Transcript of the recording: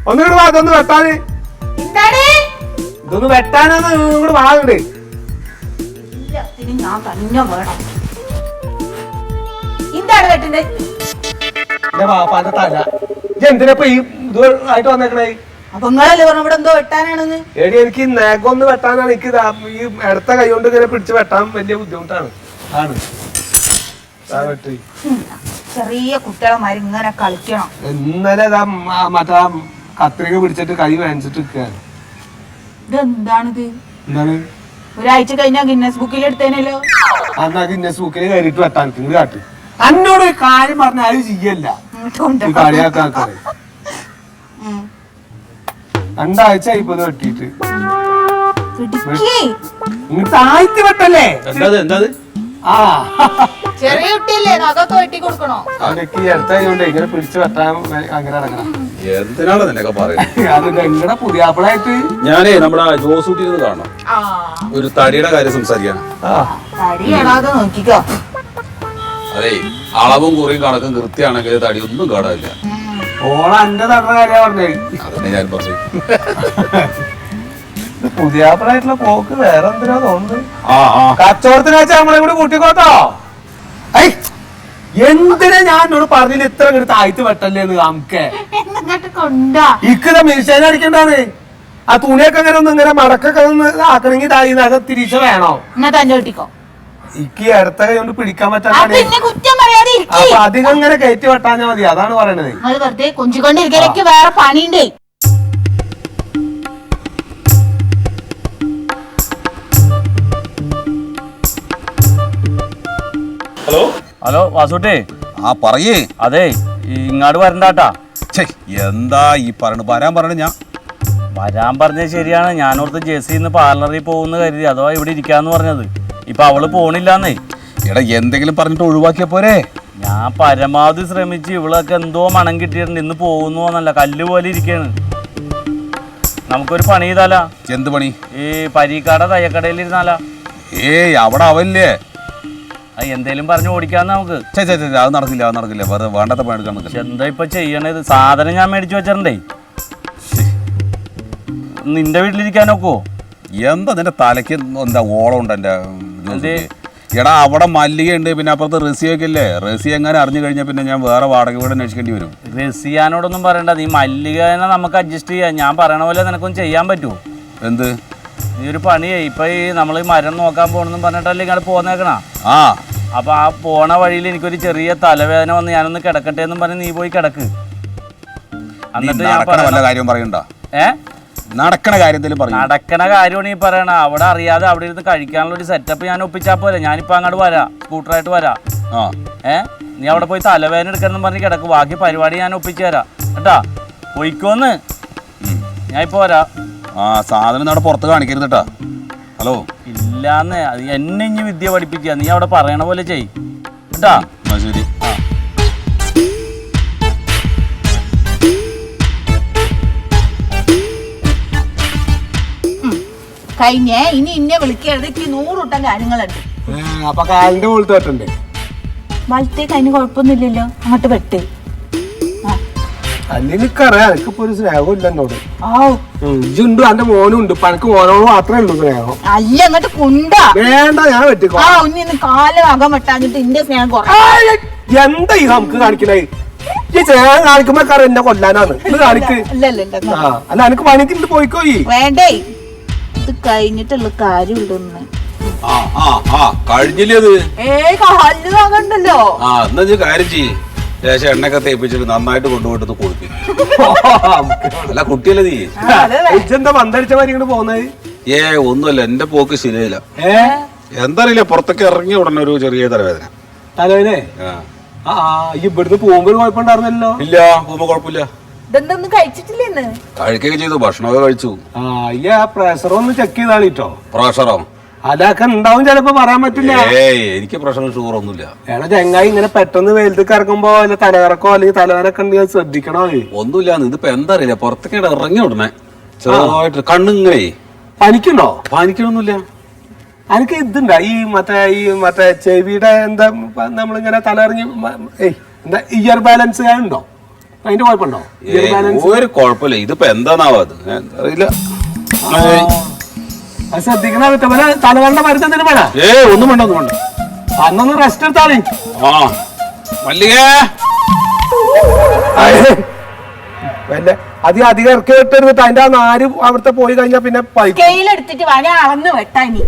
ഒന്നിങ്ങോട്ട് വാ, ഇതൊന്ന് വെട്ടാന്. ഇതൊന്ന് വെട്ടാനൊന്ന് ഇങ്ങോട്ട് വാങ്ങണ്ടേ. ഞാൻ തന്നെ വേണം. എന്താണ് വെട്ടണ്ടേ? എന്റെ പാപ്പാന്റെ തല. എന്തിനപ്പൊ ഈ ഇത് ആയിട്ട് വന്നേക്കണേ? അപ്പൊ നിങ്ങളല്ലേ പറഞ്ഞു ഇവിടെ എന്തോ വെട്ടാനാണെന്ന്. എടി എനിക്ക് നേക്കൊന്ന് വെട്ടാനാണ്. എനിക്ക് ഈ അടുത്ത കൈ കൊണ്ട് ഇങ്ങനെ പിടിച്ച് വെട്ടാൻ വലിയ ബുദ്ധിമുട്ടാണ്. ചെറിയ കുട്ടികളെമാര് ഇങ്ങനെ കളിക്കണം. ഇന്നലെ മറ്റാ കത്രിക പിടിച്ചിട്ട് കൈ വേദനിച്ചിട്ട് നിൽക്കുകയാണ്. ഇതെന്താണിത്? എന്താണ്? ഒരാഴ്ച കഴിഞ്ഞാ ഗിന്നസ് ബുക്കിൽ എടുത്തേനല്ലോ. അന്നാ ഗിന്നസ് ബുക്കിൽ കയറിയിട്ട് വെട്ടാൻ നിങ്ങൾ കാട്ട്. എന്നോട് ഒരു കാര്യം പറഞ്ഞാൽ അത് ചെയ്യല്ല. കളിയാക്കാക്കാറ് 2 ആഴ്ച ഇപ്പൊ വെട്ടിട്ട് താഴ്ത്തി വെട്ടല്ലേ. ആ ചെറിയ കുട്ടിയല്ലേ, അതൊക്കെ വെട്ടി കൊടുക്കണോ? അവനൊക്കെ ഈ അടുത്ത കൊണ്ട് ഇങ്ങനെ പിടിച്ച് വെട്ടാൻ അങ്ങനെ നടക്കണം. എന്തിനാണ് നിന്നൊക്കെ പറയുന്നത്? അത് നിങ്ങളുടെ പുതിയാപ്പിളായിട്ട് ഞാനേ നമ്മുടെ ജോസൂട്ടി കാണാം. ഒരു തടിയുടെ കാര്യം സംസാരിക്കാൻ. തടിയാണാതെ നോക്കിക്കോ. അതെ, അളവും കുറിയും കണക്കും കൃത്യമാണെങ്കിൽ തടി ഒന്നും കാണാനില്ല. ഓള എന്റെ തട കാര്യ പറഞ്ഞേ. അതന്നെ ഞാൻ പറഞ്ഞു. പുതിയാപ്പിളായിട്ടുള്ള പോക്ക് വേറെ എന്തിനാ തോന്നുന്നത്? കച്ചവടത്തിന് വെച്ചാൽ നമ്മളെ കൂടി കൂട്ടിക്കോട്ടോ. എന്തിനാ ഞാൻ എന്നോട് പറഞ്ഞില്ല ഇത്ര ഇങ്ങോട്ട് താഴ്ത്തി വെട്ടല്ലേന്ന്? നമുക്ക് ഇക്കത മിനിശേനെ അടിക്കണ്ടാണ്. ആ തുണിയൊക്കെ ഇങ്ങനെ ഒന്ന് ഇങ്ങനെ മടക്കൊക്കെ ഒന്ന് ആക്കണമെങ്കിൽ താഴ്ന്നത് തിരിച്ചു വേണോ? ഇക്ക് അടുത്ത കൈ കൊണ്ട് പിടിക്കാൻ പറ്റാതെ അപ്പൊ അധികം ഇങ്ങനെ കയറ്റി വെട്ടാഞ്ഞാ മതി. അതാണ് പറയണത്. വെറുതെ കൊഞ്ചിക്കൊണ്ടിരിക്കലേക്ക് വേറെ പണിയുണ്ടേ. ഹലോ വാസുട്ടേ. പറയേ. അതെ, ഇങ്ങാട് വരണ്ടാട്ടാ. എന്താ ഈ പറയണത്? വരാൻ പറഞ്ഞത് ശരിയാണ്. ഞാനോർത്ത് ജെസ്സിന്ന് പാർലറിൽ പോകുന്ന കരുതി. അതോ ഇവിടെ ഇരിക്കാന്ന് പറഞ്ഞത്. ഇപ്പൊ അവള് പോണില്ലാന്നേ. എടാ എന്തെങ്കിലും പറഞ്ഞിട്ട് ഒഴിവാക്കിയ പോരെ? ഞാൻ പരമാവധി ശ്രമിച്ച്. ഇവളൊക്കെ എന്തോ മണം കിട്ടിയിട്ടുണ്ട്. ഇന്ന് പോകുന്നോന്നല്ല, കല്ല് പോലെ ഇരിക്കാണ്. നമുക്കൊരു പണി ചെയ്താലാ? എന്ത് പണി? ഈ പരീക്കാട തയ്യക്കടയിൽ ഇരുന്നാലാ? അവിടെ അവല്ലേ. എന്തേലും പറഞ്ഞു ഓടിക്കാന്ന് നമുക്ക്. അത് നടക്കില്ല. വെറുതെ വേണ്ടാത്ത പണി എടുക്കാൻ നിൽക്കുക. എന്താ ഇപ്പൊ ചെയ്യണത്? സാധനം ഞാൻ മേടിച്ചു വെച്ചിട്ടുണ്ടേ. നിന്റെ വീട്ടിലിരിക്കാനൊക്കോ? എന്താ നിന്റെ തലയ്ക്ക് എന്താ ഓളം ഉണ്ട് എന്റെ? എടാ അവിടെ മല്ലിക ഉണ്ട്, പിന്നെ അപ്പുറത്ത് റസിയൊക്കെ ഇല്ലേ. റസി എങ്ങനെ അറിഞ്ഞു കഴിഞ്ഞാൽ പിന്നെ ഞാൻ വേറെ വാടക വീട് അന്വേഷിക്കേണ്ടി വരും. റസിയാനോടൊന്നും പറയണ്ട. നീ മല്ലികനെ നമുക്ക് അഡ്ജസ്റ്റ് ചെയ്യാം. ഞാൻ പറയണ പോലെ നിനക്കൊന്നും ചെയ്യാൻ പറ്റുമോ? എന്ത്? നീ ഒരു പണിയേ. ഇപ്പൊ ഈ നമ്മൾ ഈ മരം നോക്കാൻ പോകണമെന്നും പറഞ്ഞിട്ടല്ലേ ഇങ്ങോട്ട് പോന്നേക്കണ. അപ്പൊ ആ പോണ വഴിയിൽ എനിക്കൊരു ചെറിയ തലവേദന വന്ന് ഞാനൊന്ന് കിടക്കട്ടെ എന്നും പറഞ്ഞ് നീ പോയി കിടക്ക്. എന്നിട്ട് ഞാൻ കാര്യം പറയണ്ട. നടക്കണ കാര്യമാണ് ഈ പറയണ. അവിടെ അറിയാതെ അവിടെ ഇരുന്ന് കഴിക്കാനുള്ള ഒരു സെറ്റപ്പ് ഞാൻ ഒപ്പിച്ചാ പോലെ. ഞാനിപ്പോ അങ്ങോട്ട് വരാം, സ്കൂട്ടറായിട്ട് വരാം. നീ അവിടെ പോയി തലവേദന എടുക്കണം പറഞ്ഞ് കിടക്ക്. ബാക്കി പരിപാടി ഞാൻ ഒപ്പിച്ചു തരാം കേട്ടാ. പോയിക്കോന്ന്. ഞാൻ ഇപ്പൊ വരാം. സാധനം അവിടെ പുറത്ത് കാണിക്കരുത് കേട്ടാ. ഹലോ. ഇല്ലാന്ന് എന്നെ ഇനി വിദ്യ പഠിപ്പിക്കുക. നീ അവിടെ പറയണ പോലെ ചെയ് കേട്ടാ. ശരി. കഴിഞ്ഞേ. ഇനി ഇന്നെ വിളിക്കരുത്. 100 കൂട്ടം കാര്യങ്ങളുണ്ട്. അപ്പൊ കാലിന്റെ മുകളിൽ തൊട്ടുണ്ട്. വലത്തേക്ക് അതിന് കുഴപ്പമൊന്നുമില്ലല്ലോ. അങ്ങോട്ട് വെട്ട്. എനിക്കറിയാം എനിക്കിപ്പോ ഒരു സ്നേഹം ഇല്ല എന്നോട്. ഇജുണ്ട്, എന്റെ മോനും ഉണ്ട്. പനക്ക് മോനോട് മാത്രമേ ഉള്ളൂ സ്നേഹം. അല്ല അങ്ങോട്ട് കൊണ്ടാ. വേണ്ട, ഞാൻ വെട്ടിക്കോ. കാല് അകം വെട്ടാഞ്ഞിട്ട് ഇന്റെ സ്നേഹം എന്താ ഈ നമുക്ക് കാണിക്കണേ? ഈ സ്നേഹം കാണിക്കുമ്പോ കാര്യം എന്നെ കൊല്ലാനാണ് ഇത് കാണിക്ക്. അല്ല എനിക്ക് പണിക്കിട്ട് പോയിക്കോ. വേണ്ടേ, ഇത് കഴിഞ്ഞിട്ടുള്ള കാര്യമുണ്ടെന്ന്. കഴിഞ്ഞില്ലേ അത്? കാലിന് താകണ്ടല്ലോ. എന്നാ കാര്യം ചെയ്യേ. ശേഷം എണ്ണയൊക്കെ തേപ്പിച്ചിട്ട് നന്നായിട്ട് കൊണ്ടുപോയിട്ട് കുളിപ്പിക്കും. അല്ല കുട്ടിയല്ലേ നീ? എന്താ പന്തടിച്ച മാതിരി ഇങ്ങോട്ട് പോകുന്നത്? ഒന്നുമല്ല, എന്റെ പോക്ക് ശരിയായില്ല. എന്താ അറിയില്ല, പുറത്തൊക്കെ ഇറങ്ങിയ ഉടനെ ഒരു ചെറിയ തലവേദന. തലവേദന? ഇവിടുന്ന് പോകുമ്പോ കുഴപ്പമുണ്ടായിരുന്നല്ലോ. ഇല്ല, പോകുമ്പോ കുഴപ്പമില്ല. ഇതെന്തൊന്നും കഴിച്ചിട്ടില്ലെന്ന്? കഴിക്കുകയൊക്കെ ചെയ്തു, ഭക്ഷണമൊക്കെ കഴിച്ചു. പ്രഷർ ഒന്ന് ചെക്ക് ചെയ്താണ് കേട്ടോ. പ്രഷറോ? അതൊക്കെ ഉണ്ടാവും, ചിലപ്പോ പറയാൻ പറ്റില്ല. എനിക്ക് പ്രഷറും ഷുഗർ ഒന്നുമില്ല. എടാ ചങ്ങായി, ഇങ്ങനെ പെട്ടെന്ന് വെയിലത്തേക്ക് ഇറങ്ങുമ്പോ വല്ല തലകറക്കോ അല്ലെങ്കിൽ തലവേനൊക്കെ ഉണ്ടെങ്കിൽ ശ്രദ്ധിക്കണോ? ഒന്നുമില്ല. ഇതിപ്പോ എന്താ അറിയില്ല, പുറത്തേക്ക് ഇറങ്ങി ഉടനെ ചെറുതായിട്ട് കണ്ണിങ്ങനെ. പനിക്കുണ്ടോ? പനിക്കണൊന്നുമില്ല. എനിക്ക് ഇതുണ്ടാ ഈ മറ്റേ ചെവിയുടെ എന്താ നമ്മളിങ്ങനെ തലയിറങ്ങി എന്താ ഇയർ ബാലൻസ് ഉണ്ടോ? അതിന്റെ കുഴപ്പമുണ്ടോ? ഇയർ ബാലൻസ് ഒരു കുഴപ്പമില്ല. ഇതിപ്പോ എന്താണാവോ അത് അറിയില്ല. അത് ശ്രദ്ധിക്കണ തലവേണ്ട മരുന്ന് എന്തിനു വേണം? ഒന്നും വേണ്ട, ഒന്നും വേണ്ട. അന്നൊന്ന് റെസ്റ്റ് എടുത്താളി. ആ മല്ലിക അധികം ഇറക്കി വിട്ടെടുത്തിട്ട് അതിന്റെ ആ നാര് അവിടുത്തെ പോയി കഴിഞ്ഞാ പിന്നെ സ്കെയിലെടുത്തിട്ട് വേണേ അളന്ന് വെട്ടാ ഇനി.